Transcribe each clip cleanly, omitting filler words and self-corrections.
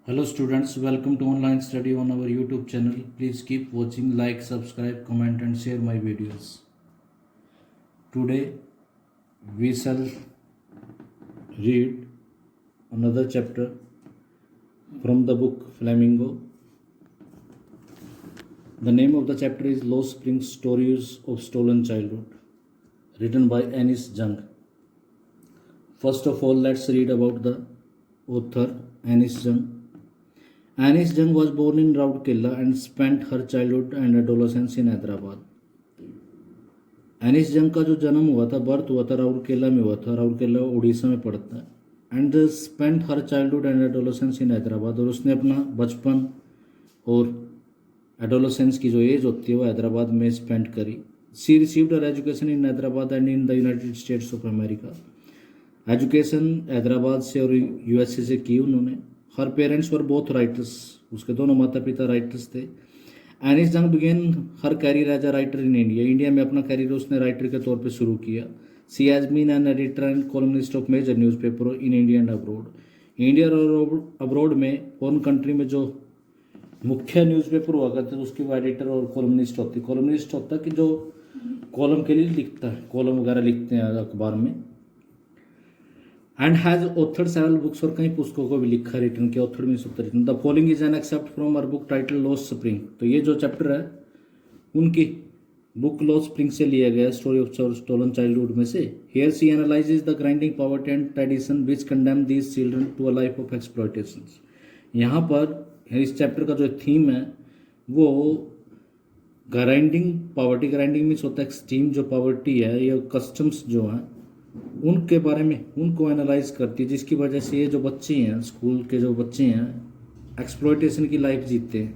Hello students, welcome to online study on our YouTube channel. Please keep watching, like, subscribe, comment and share my videos. Today we shall read another chapter from the book Flamingo. The name of the chapter is Lost Springs Stories of Stolen Childhood, written by Anis Jung. First of all, let's read about the author Anis Jung. Anis Jung was born in Rourkela and spent her childhood and adolescence in Hyderabad. एनिस जंग का जो जन्म हुआ था, birth हुआ था राउरकेला में हुआ था. राउरकेला उड़ीसा में पड़ता है. And spent her childhood and adolescence in Hyderabad. और उसने अपना बचपन और एडोलेसेंस की जो एज होती है वो हैदराबाद में स्पेंड करी. She received her education in Hyderabad and in the United States of America. Education Hyderabad से और यूएसए से की उन्होंने. Her parents were both writers. उसके दोनों माता पिता राइटर्स थे. Anees Jung began her career as a writer in India. India में अपना कैरियर उसने राइटर के तौर पे शुरू किया. She has been an editor and columnist of major newspaper in India and abroad. India और अब्रॉड में फॉरेन कंट्री में जो मुख्य न्यूज़पेपर हुआ करते थे उसकी वो एडिटर और कॉलमनिस्ट होती. कॉलमनिस्ट होता कि जो कॉलम के लिए लिखता है, कॉलम वगैरह लिखते हैं अखबार में. And has authored several books. और कई पुस्तकों को भी लिखा, रिटर्न किया. Authored means written. The following is an excerpt from her book titled Lost Spring. तो ये जो चैप्टर है उनकी बुक लॉस्ट स्प्रिंग से लिया गया, स्टोरी ऑफ स्टोलन चाइल्डहुड में से. Here she analyses the grinding poverty and tradition which condemn these children to a life of exploitation. यहाँ पर इस चैप्टर का जो थीम है वो ग्राइंडिंग पॉवर्टी. ग्राइंडिंग मीन्स होता है एक्सट्रीम जो पॉवर्टी है या कस्टम्स जो हैं उनके बारे में उनको एनालाइज करती है, जिसकी वजह से ये जो बच्चे हैं, स्कूल के जो बच्चे हैं, एक्सप्लॉयटेशन की लाइफ जीते हैं.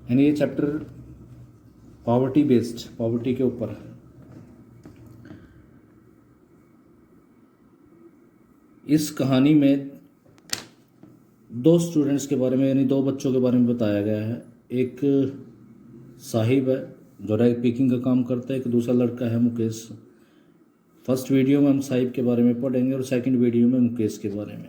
यानी ये चैप्टर पॉवर्टी बेस्ड, पॉवर्टी के ऊपर है. इस कहानी में दो स्टूडेंट्स के बारे में, यानी दो बच्चों के बारे में बताया गया है. एक साहिब है जो रैग पिकिंग का काम करता है. एक दूसरा लड़का है मुकेश. फर्स्ट वीडियो में हम साहिब के बारे में पढ़ेंगे और सेकंड वीडियो में मुकेश के बारे में.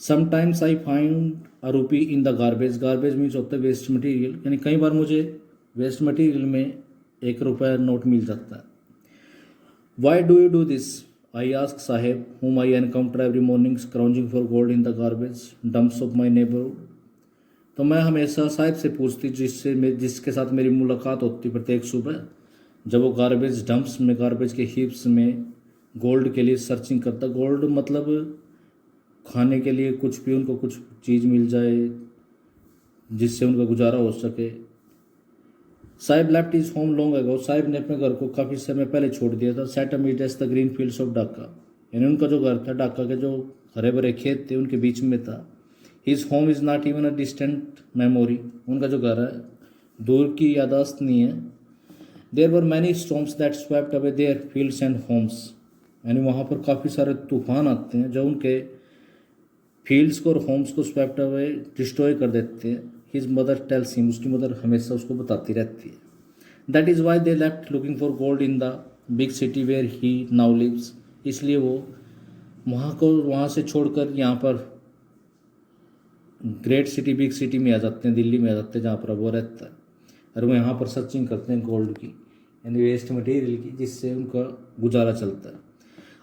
समटाइम्स आई फाइंड अ रूपी in the garbage. Garbage means होता है वेस्ट मटेरियल. यानी कई बार मुझे वेस्ट मटेरियल में ₹1 नोट मिल जाता है. Why do you do this? I ask Saheb whom I encounter every morning scrounging for gold in the garbage dumps of my neighborhood. तो मैं हमेशा साहिब से पूछती जिसके साथ मेरी मुलाकात होती प्रत्येक सुबह, जब वो गार्बेज डंप्स में, गार्बेज के हीप्स में गोल्ड के लिए सर्चिंग करता. गोल्ड मतलब खाने के लिए कुछ भी, उनको कुछ चीज़ मिल जाए जिससे उनका गुजारा हो सके. Sahib left is home long ago. Sahib ने अपने घर को काफ़ी समय पहले छोड़ दिया था. Set amid S the green fields of Dhaka. यानी उनका जो घर था, ढाका के जो हरे भरे खेत थे उनके बीच में था. His home is not even a distant memory. उनका जो घर है दूर की यादाश्त नहीं है. There were many storms that swept away their fields and homes. यानी वहाँ पर काफ़ी सारे तूफान आते हैं जो उनके फील्ड्स को और होम्स को स्वेप्ट अवे, डिस्ट्रॉय कर देते हैं. His mother tells him. उसकी मदर हमेशा उसको बताती रहती है. That is why they left looking for gold in the big city where he now lives. इसलिए वो वहाँ से छोड़कर यहाँ पर ग्रेट सिटी, बिग सिटी में आ जाते हैं, दिल्ली में आ जाते हैं जहाँ पर वो रहता है. और वो यहाँ पर सर्चिंग करते हैं गोल्ड की, यानी वेस्ट मटेरियल की, जिससे उनका गुजारा चलता है.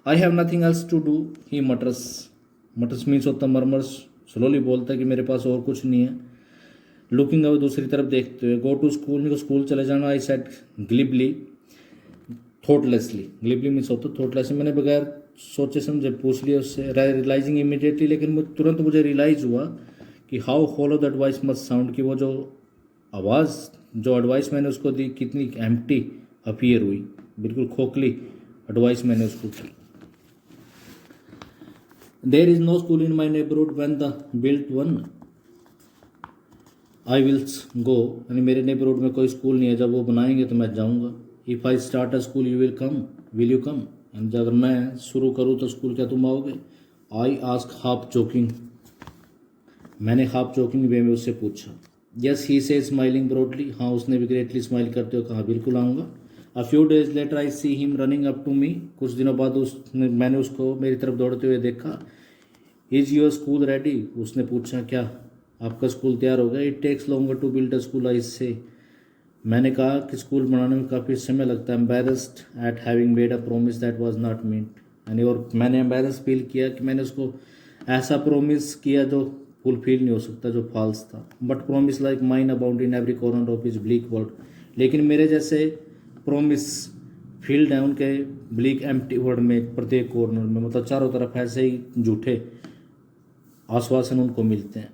I have nothing else to do he mutters. Mutters means होता मरमर्स. स्लोली बोलता है कि मेरे पास और कुछ नहीं है. लुकिंग अवे, दूसरी तरफ देखते हुए. गो टू स्कूल, इनको स्कूल चले जाना. I said ग्लिबली, थॉटलेसली. ग्लिबली मीन्स होता थॉटलेसली. मैंने बगैर सोचे समझे पूछ लिया उससे. रियलाइजिंग इमीडिएटली, लेकिन तुरंत मुझे रियलाइज़ हुआ कि how hollow that voice must sound. कि वो जो आवाज़, जो एडवाइस मैंने उसको दी, कितनी एम्प्टी अपीयर हुई, बिल्कुल खोखली एडवाइस मैंने उसको की. There is no school in my neighbourhood when the built one I will go. यानी मेरे नेबरहुड में कोई स्कूल नहीं है, जब वो बनाएंगे तो मैं जाऊँगा. If I start a school you will you come. यानी अगर मैं शुरू करूँ तो स्कूल, क्या तुम आओगे? I ask half joking. मैंने हाफ जोकिंग वे में उससे पूछा. यस ही से स्माइलिंग ब्रॉडली. हाँ, उसने भी ग्रेटली स्माइल करते हुए कहा बिल्कुल आऊँगा. A few days later I see him running up to me. कुछ दिनों बाद मैंने उसको मेरी तरफ दौड़ते हुए देखा. Is your school ready? उसने पूछा क्या आपका स्कूल तैयार हो गया? It takes longer to build a school, I say. मैंने कहा कि स्कूल बनाने में काफ़ी समय लगता है। Embarrassed at having made a promise that was not meet, यानी और मैंने एम्बेरस फील किया कि मैंने उसको ऐसा प्रोमिस किया जो फुलफिल नहीं हो सकता, जो फॉल्स था। But promise like mine abound in every corner of his bleak world, लेकिन मेरे जैसे प्रोमिस फील्ड हैं उनके ब्लीक एम्प्टी वर्ल्ड में, प्रत्येक कॉर्नर में, मतलब चारों तरफ ऐसे ही झूठे आश्वासन उनको मिलते हैं।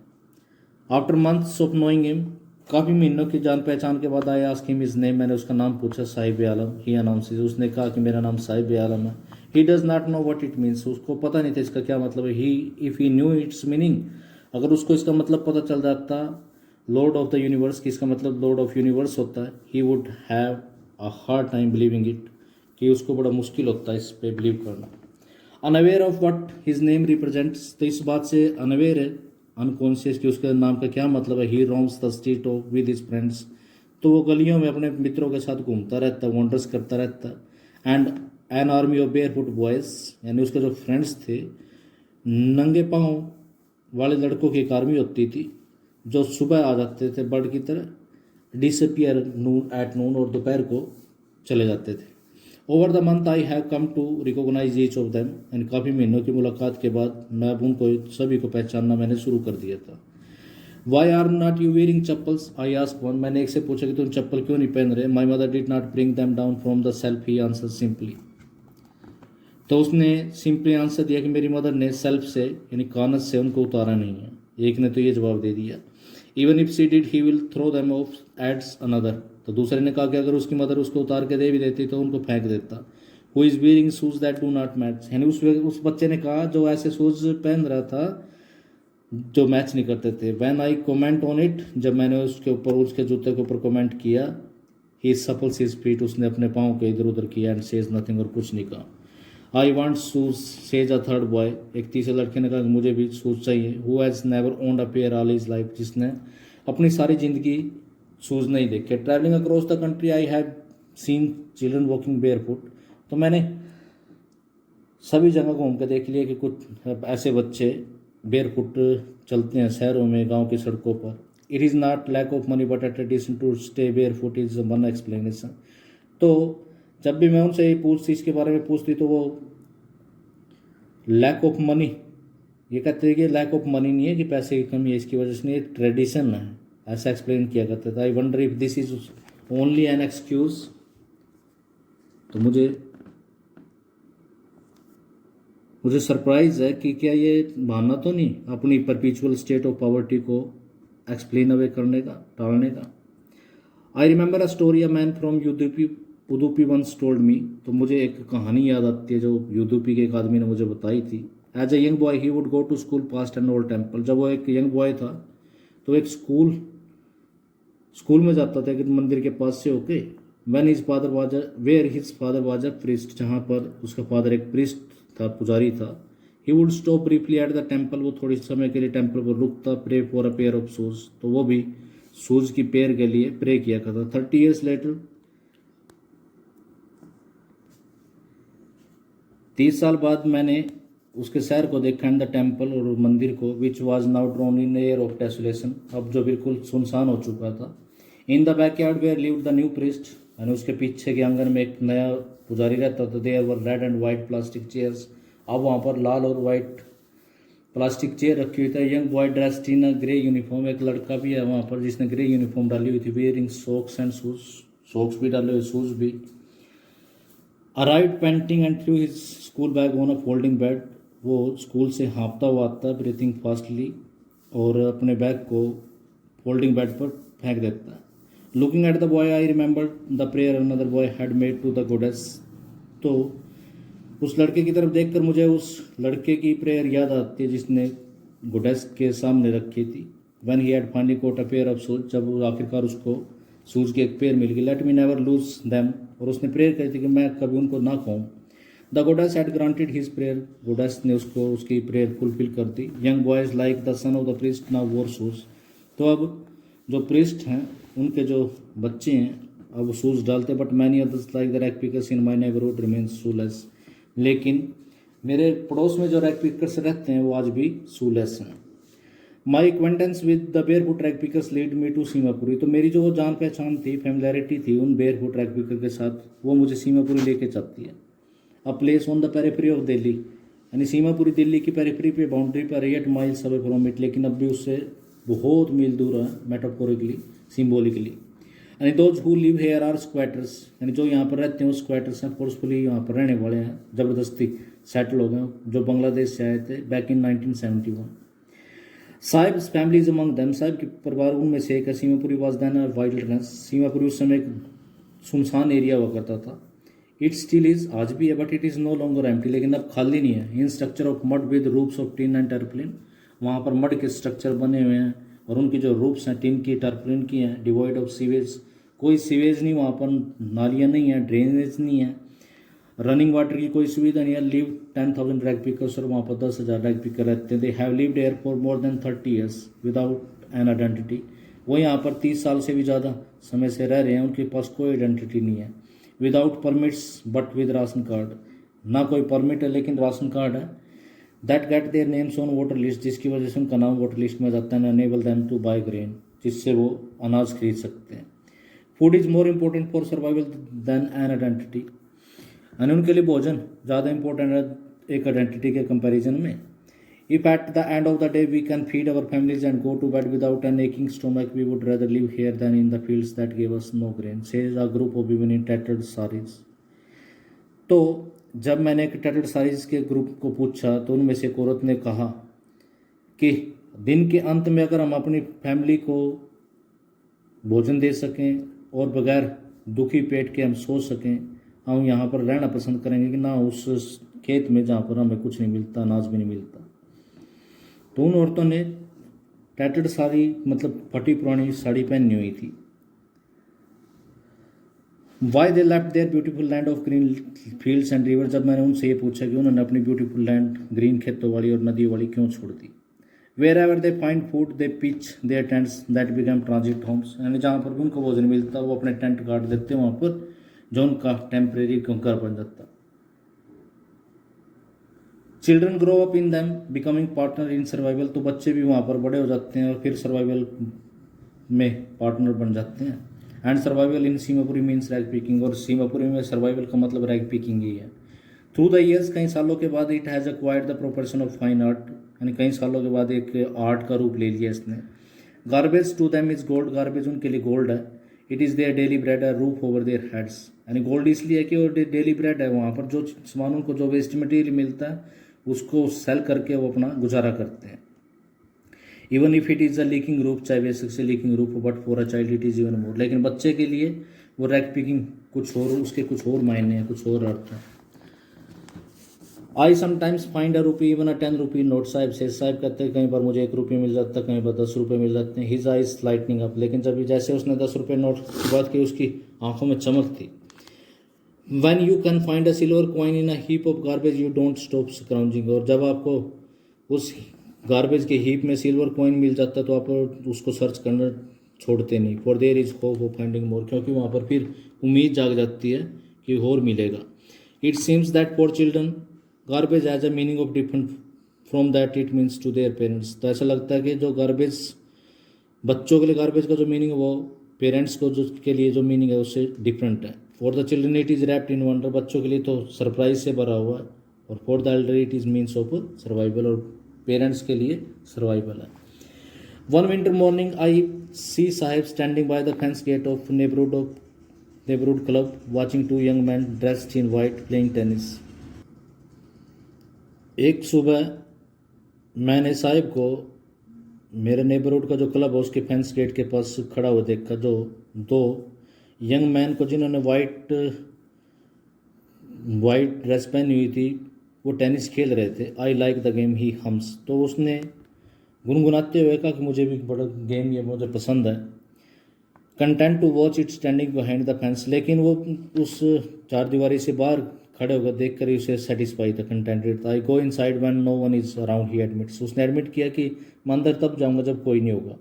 After months of knowing him, काफ़ी महीनों की जान पहचान के बाद I ask him his name, मैंने उसका नाम पूछा, साहिब आलम। ही अनाउंसेस, उसने कहा कि मेरा नाम साहिब आलम है। He does not know what it means, उसको पता नहीं था इसका क्या मतलब है। He if he knew its meaning, अगर उसको इसका मतलब पता चल जाता, लॉर्ड ऑफ द यूनिवर्स की इसका मतलब लॉर्ड ऑफ यूनिवर्स होता है, he would have a hard time believing it, कि उसको बड़ा मुश्किल होता है इस पे बिलीव करना। Unaware of what his name represents, तो इस बात से अनअवेयर है, अनकॉन्शियस कि उसके नाम का क्या मतलब है। He roams the street of with his friends, तो वो गलियों में अपने मित्रों के साथ घूमता रहता, वॉन्डर्स करता रहता। And an army of bear foot boys, यानी उसके जो फ्रेंड्स थे, नंगे पाँव वाले लड़कों की एक आर्मी होती थी जो सुबह आ जाते थे बर्ड की तरह, डिसअपियर एट नून, और दोपहर को चले जाते थे। Over the month I have come to recognise each of them, यानी काफ़ी महीनों की मुलाकात के बाद मैं अब उनको सभी को पहचानना मैंने शुरू कर दिया था। Why are not you wearing chappals, I ask one, मैंने एक से पूछा कि तुम चप्पल क्यों नहीं पहन रहे? My mother did not bring them down from the self, he answer simply, तो उसने सिंपली आंसर दिया कि मेरी मदर ने सेल्फ से, यानी कानत से उनको उतारा नहीं है। एक ने तो ये जवाब दे दिया। Even if she did he will throw them off ads another, तो दूसरे ने कहा कि अगर उसकी मदर उसको उतार के दे भी देती तो उनको फेंक देता। Who is wearing shoes that do not match, यानी उस बच्चे ने कहा जो ऐसे शूज पहन रहा था जो मैच नहीं करते थे। When I comment on it, जब मैंने उसके ऊपर, उसके जूते के ऊपर कॉमेंट किया, ही सफल्स हिज फीट, उसने अपने पाँव के इधर उधर किया, एंड सेज नथिंग, और कुछ नहीं कहा। I want shoes says a third boy, एक तीसरे लड़के ने कहा कि मुझे भी शूज चाहिए। Who has never owned a pair all his life, जिसने अपनी सारी ज़िंदगी शूज नहीं देखे। Travelling across the country I have seen children walking bear foot, तो मैंने सभी जगह घूम के देख लिया कि कुछ ऐसे बच्चे बेयर फुट चलते हैं शहरों में, गाँव की सड़कों पर। It is not lack of money but a tradition to stay bare foot is one explanation. तो जब भी मैं उनसे पूछती, इसके बारे में पूछती, तो वो लैक ऑफ मनी, ये कहते हैं कि लैक ऑफ मनी नहीं है कि पैसे की कमी है इसकी वजह से नहीं, ट्रेडिशन है, ऐसा एक्सप्लेन किया करता था। I wonder if this is only an excuse, तो मुझे सरप्राइज है कि क्या ये बहाना तो नहीं अपनी परपिचुअल स्टेट ऑफ पॉवर्टी को एक्सप्लेन अवे करने का, टालने का। I remember a story, a man from Udupi once told me, तो मुझे एक कहानी याद आती है जो यूदुपी के एक आदमी ने मुझे बताई थी। As a young boy he would go to school past an old temple, जब वो एक यंग बॉय था तो एक स्कूल में जाता था एक मंदिर के पास से होके। When his father was where his father was a priest, जहाँ पर उसका फादर एक प्रिस्ट था, पुजारी था। He would stop briefly at the temple, वो थोड़ी समय के लिए टेम्पल पर रुकता। Pray for a pair of shoes, तो वो भी शूज की पेयर के लिए प्रे किया करता। 30 ईयर्स लेटर, 30 साल बाद मैंने उसके शहर को देखा, एंड द टेम्पल, और मंदिर को, which was now drawn in air of desolation, अब जो बिल्कुल सुनसान हो चुका था। In the backyard where lived the new priest, यानी उसके पीछे के आंगन में एक नया पुजारी रहता था। There were red and white plastic chairs, अब वहाँ पर लाल और वाइट प्लास्टिक चेयर रखी हुई थी। Young boy dressed in a grey uniform, एक लड़का भी है वहाँ पर जिसने ग्रे यूनिफॉर्म डाली हुई थी। Wearing socks and shoes, socks भी डाले हुए, शूज भी। Arrived painting and through his school bag on a folding bed, वो स्कूल से हाँपता हुआ आता, ब्रीथिंग फास्टली, और अपने बैग को फोल्डिंग बेड पर फेंक देता है। Looking at the boy I remember the prayer another boy had made to the goddess, तो उस लड़के की तरफ देखकर मुझे उस लड़के की प्रेयर याद आती है जिसने गोडेस के सामने रखी थी। When he had finally got a pair of shoes, जब वो आखिरकार उसको शूज की एक पेयर मिल गई। Let me never lose them, और उसने प्रेयर करी थी कि मैं कभी उनको ना खोऊं। The goddess had granted his prayer, goddess ने उसको उसकी प्रेयर फुलफिल कर दी। Young boys like the son of the priest now wore shoes, तो अब जो प्रिस्ट हैं उनके जो बच्चे हैं अब वो शूज़ डालते। But many others like the rag pickers in my neighbourhood remains shoelace, लेकिन मेरे पड़ोस में जो रैग पिकर्स रहते हैं वो आज भी शूलेस हैं। My acquaintance with the barefoot rag pickers lead me to Seemapuri. तो मेरी जो जान पहचान थी, फेमिलैरिटी थी उन बेयरफुट रैग पिकर के साथ, वो मुझे सीमापुरी लेके जाती है। A place on the periphery of Delhi, यानी सीमापुरी दिल्ली की पेरिफेरी पे, बाउंड्री पर 8 माइल्स अवे फ्रॉम इट, लेकिन अब भी उससे बहुत मील दूर है मेटाफोरिकली, सिम्बोलिकली। यानी those who live here are squatters, यानी जो यहाँ पर रहते हैं वो स्क्वाटर्स हैं, फोर्सफुली यहाँ पर रहने वाले हैं, ज़बरदस्ती सेटल हो गए, जो बांग्लादेश से आए थे back in 1971। Sahib family is among them, Sahib के परिवार उनमें से एक है। Seemapuri was then a wildness, Seemapuri उस समय एक सुनसान एरिया हुआ करता था। इट स्टिल इज, आज भी है, but it is no longer empty, लेकिन अब खाली नहीं है। In structure of mud with roofs of tin and tarpaulin, वहाँ पर मड के स्ट्रक्चर बने हुए हैं और उनकी जो रूप्स हैं टिन की, टर्पलिन की हैं। डिवॉइड ऑफ सीवेज, कोई सीवेज नहीं वहाँ पर, नालियाँ नहीं है, ड्रेनेज नहीं है, रनिंग वाटर की कोई सुविधा नहीं है। लिव 10,000 रैग पिकर्स, और वहाँ पर 10,000 रैग पिकर रहते हैं। They have lived air for more than 30 years without an identity, वो यहाँ पर 30 साल से भी ज़्यादा समय से रह रहे हैं, उनके पास कोई आइडेंटिटी नहीं है। Without permits but with ration card, ना कोई परमिट है लेकिन राशन कार्ड है। That get their names on voter list, जिसकी वजह से उनका नाम वोटर लिस्ट में जाता है। Enable them to buy grain, जिससे वो अनाज खरीद सकते हैं। Food is more important for survival than an identity, यानी उनके लिए भोजन ज़्यादा इंपॉर्टेंट है एक आइडेंटिटी के कंपैरिजन में। If at the end of the day we can feed our families and go to bed without an aching stomach, we would rather live here than in the fields that give us no grain, says a group of women in tattered saris. तो जब मैंने एक tattered saris के group को पूछा तो उनमें से एक औरत ने कहा कि दिन के अंत में अगर हम अपनी फैमिली को भोजन दे सकें और बगैर दुखी पेट के हम सो सकें, हम यहाँ पर रहना पसंद करेंगे कि ना उस खेत में जहाँ पर हमें कुछ नहीं मिलता, अनाज भी नहीं मिलता। तो उन औरतों ने टैटर्ड साड़ी, मतलब फटी पुरानी साड़ी पहनी हुई थी। Why they left their beautiful land of green fields and river, जब मैंने उनसे ये पूछा कि उन्होंने अपनी ब्यूटीफुल लैंड, ग्रीन खेतों वाली और नदियों वाली क्यों छोड़ दी। Wherever they find food they pitch their tents that become transit homes, यानी जहाँ पर भी उनको भोजन मिलता वो अपने टेंट गाड़ देते हैं वहाँ पर, जो उनका टेम्परेरी घर बन जाता। Children grow up in them becoming partner in survival, तो बच्चे भी वहाँ पर बड़े हो जाते हैं और फिर सर्वाइवल में पार्टनर बन जाते हैं। And survival in Seemapuri means rag picking, और सीमापुरी में सर्वाइवल का मतलब रैग पिकिंग ही है। थ्रू द ईयर्स, कई सालों के बाद, it has acquired the proportion of fine art, यानी कई सालों के बाद एक आर्ट का रूप ले लिया इसने। Garbage to them is gold, garbage उनके लिए गोल्ड है। It is their daily bread, a roof over their heads, यानी गोल्ड इसलिए है कि वो डेली ब्रेड है। वहाँ पर जो सामान उनको, जो वेस्ट मटेरियल मिलता है उसको सेल करके वो अपना गुजारा करते हैं। Even if it is a leaking roof, चाहे बेसिक से लीकिंग रूफ हो, but for a child it is even more, लेकिन बच्चे के लिए वो रैग पिकिंग कुछ और, उसके कुछ और मायने हैं, कुछ और अर्थ है। I sometimes find a rupee even a 10 rupee note, Sahib से, साहिब कहते हैं कई बार मुझे 1 रुपये मिल जाता है, कई बार 10 रुपये मिल जाते हैं। हिज आइज लाइटनिंग अप, लेकिन जब जैसे उसने 10 रुपये नोट की बात की उसकी आंखों में चमक थी। When you can find a silver coin in a heap of garbage, you don't stop scrounging, और जब आपको उस गार्बेज के हीप में सिल्वर कॉइन मिल जाता है तो आप उसको सर्च करना छोड़ते नहीं। For there is hope of finding more, क्योंकि वहाँ पर फिर उम्मीद जाग जाती है कि और मिलेगा। It seems that for children garbage has a meaning of different from that it means to their parents, तो ऐसा लगता है कि जो गार्बेज, बच्चों के लिए गार्बेज का जो मीनिंग है वो पेरेंट्स को जो के लिए जो मीनिंग है उससे डिफरेंट है। For the children it is wrapped in wonder, बच्चों के लिए तो सरप्राइज से भरा हुआ है। और for the elder it is means of survival, और पेरेंट्स के लिए सर्वाइवल है। One winter morning I see Sahib standing by the fence gate of neighbourhood club watching 2 young man dressed in white playing tennis. एक सुबह मैंने साहिब को मेरे neighbourhood का जो क्लब है उसके फेंस गेट के पास खड़ा हुआ देखा, जो 2 यंग मैन को जिन्होंने वाइट ड्रेस पहनी हुई थी वो टेनिस खेल रहे थे। I like the game he hums, तो उसने गुनगुनाते हुए कहा कि मुझे भी बड़ा गेम ये मुझे पसंद है। Content to watch it standing behind the fence, लेकिन वो उस 4 दीवारी से बाहर खड़े होकर देख कर ही उसे सेटिस्फाई था, कंटेंटेड था। I go inside when no one is around, he admits, उसने एडमिट किया कि मैं अंदर तब जाऊँगा जब कोई नहीं होगा।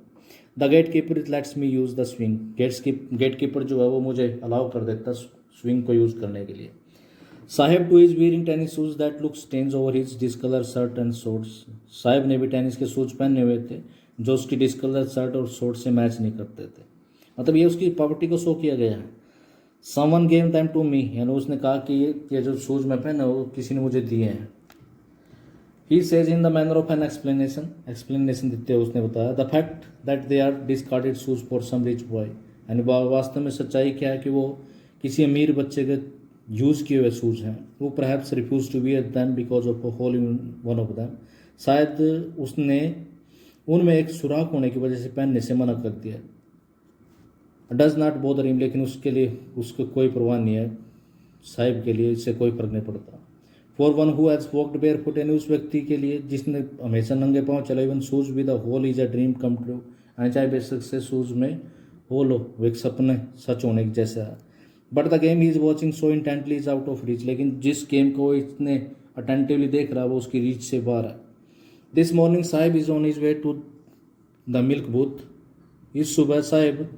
The gate keeper lets me use the swing, gate keeper जो है वो मुझे अलाउ कर देता स्विंग को यूज़ करने के लिए। Saheb too is wearing tennis shoes that look stains over his discolored shirt and shorts. साहेब ने भी टेनिस के शूज पहने हुए थे जो उसकी डिस्कलर शर्ट और शॉर्ट से मैच नहीं करते थे। मतलब ये उसकी पॉवर्टी को शो किया गया है। Someone gave them to me, यानी उसने कहा कि ये जो शूज मैं पहना वो किसी ने मुझे दिए हैं। He says in the manner of an explanation देते हुए उसने बताया the fact that they are discarded shoes for some rich boy, यानी वास्तव में सच्चाई क्या है कि वो किसी अमीर बच्चे के यूज़ किए हुए शूज़ हैं। वो perhaps refuse to wear them because of a hole in one of them, शायद उसने उनमें एक सुराख होने की वजह से पहनने से मना कर दिया। डज नॉट बॉदर हिम, लेकिन उसके लिए उसको कोई परवाह नहीं है, साहिब के लिए इससे कोई फर्क नहीं पड़ता। For one who has walked bear foot, यानी उस व्यक्ति के लिए जिसने हमेशा नंगे पाँव चला, even shoes with a hole is a dream come true, यानी चाहे बेशक से शूज़ में होल हो, वो एक सपने सच होने के जैसा है। But the game he is watching so intently is out of reach, लेकिन जिस गेम को इतने अटेंटिवली देख रहा है वो उसकी रीच से बाहर है। This morning Sahib is on his way to the milk booth, इस सुबह साहिब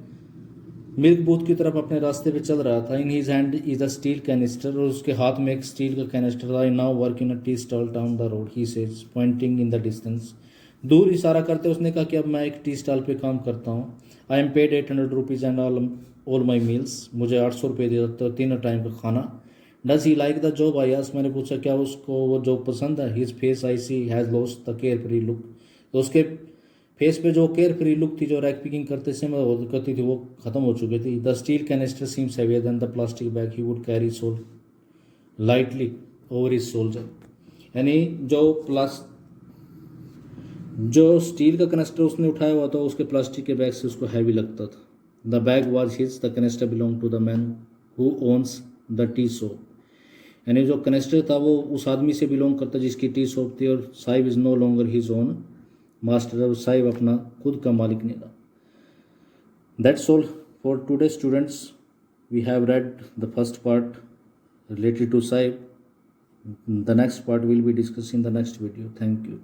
मिल्क बूथ की तरफ अपने रास्ते पे चल रहा था। In his hand is a steel canister, और उसके हाथ में एक स्टील का कैनिस्टर था। I now work in a tea stall down the road, he says pointing in the distance. दूर इशारा करते उसने कहा कि अब मैं एक टी स्टॉल पे काम करता हूँ। I am paid 800 rupees and all my meals, मुझे 800 रुपये दे देते हो, तीनों टाइम का खाना। Does he like the job I asked, मैंने पूछा क्या उसको वो जॉब पसंद है। His face I see has lost the care free look, तो उसके फेस पे जो केयर फ्री लुक थी, जो रैक पिकिंग करते समय करती थी, वो खत्म हो चुकी थी। The steel canister seems heavier than the plastic bag he would carry so lightly over his shoulder, यानी जो स्टील का कैनिस्टर उसने उठाया हुआ था उसके प्लास्टिक के बैग से उसको हैवी लगता था। The bag was his, the canister belong to the man who owns the tea shop, यानी जो कैनिस्टर था वो उस आदमी से बिलोंग करता जिसकी टी शॉप थी, और Sahib is no longer his own master, और साहिब अपना खुद का मालिक नहीं रहा। That's all for today students, we have read the first part related to Sahib. The next part will be discussed in the next video. Thank you.